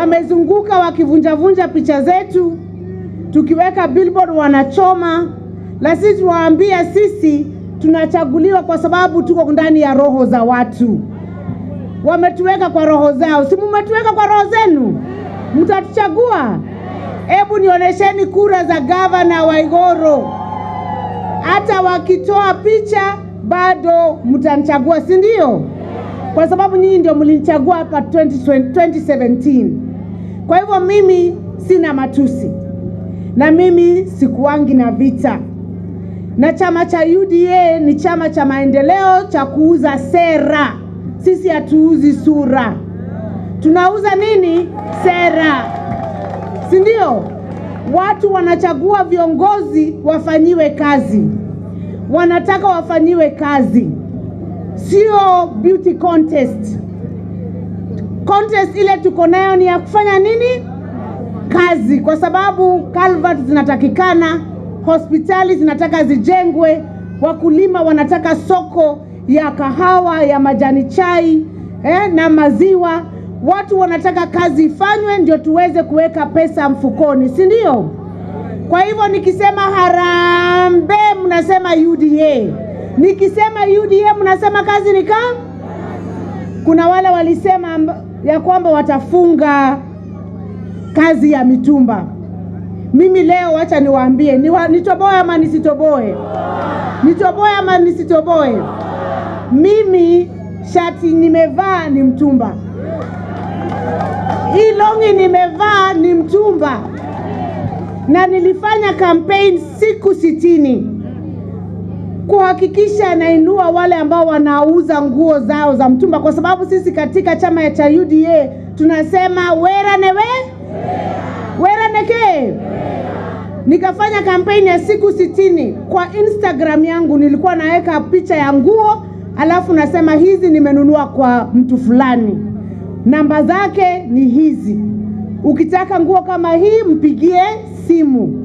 Wamezunguka wakivunja picha zetu, tukiweka billboard wanachoma. La sisi waambia sisi tunachaguliwa kwa sababu tuko ndani ya roho za watu. Wametuweka kwa roho zao. Si mmetuweka kwa roho zenu? Mtatuchagua? Hebu nionyesheni kura za gavana Waiguru. Hata wakitoa picha bado mtanichagua, si ndio? Kwa sababu nyinyi ndio mlinichagua hapa 2017. Kwa hivyo mimi sina matusi. Na mimi sikuangi na vita. Na chama cha UDA ni chama cha maendeleo cha kuuza sera. Sisi hatuuzi sura. Tunauza nini? Sera. Si ndio? Watu wanachagua viongozi wafanyiwe kazi. Wanataka wafanyiwe kazi. Sio beauty contest. Contest ile tuko nayo ni ya kufanya nini? Kazi. Kwa sababu culvert zinatakikana, hospitali zinataka zijengwe, wakulima wanataka soko ya kahawa, ya majani chai, na maziwa. Watu wanataka kazi ifanywe ndio tuweze kuweka pesa mfukoni, si ndio? Kwa hivyo nikisema harambee mnasema UDA. Nikisema UDA mnasema kazi ni kama. Kuna wale walisema ya kwamba watafunga kazi ya mitumba. Mimi leo wacha niwaambie, nitoboe ama nisitoboe? Nitoboe ama nisitoboe? Mimi shati nimevaa ni mtumba. Hii longi nimevaa ni mtumba. Na nilifanya campaign siku 60 kuhakikisha nainua wale ambao wanauza nguo zao za mtumba, kwa sababu sisi katika chama cha UDA tunasema wera newe wera neke. Nikafanya campaign ya siku 60. Kwa Instagram yangu nilikuwa naweka picha ya nguo, alafu nasema hizi nimenunua kwa mtu fulani, namba zake ni hizi. Ukitaka nguo kama hii mpigie simu.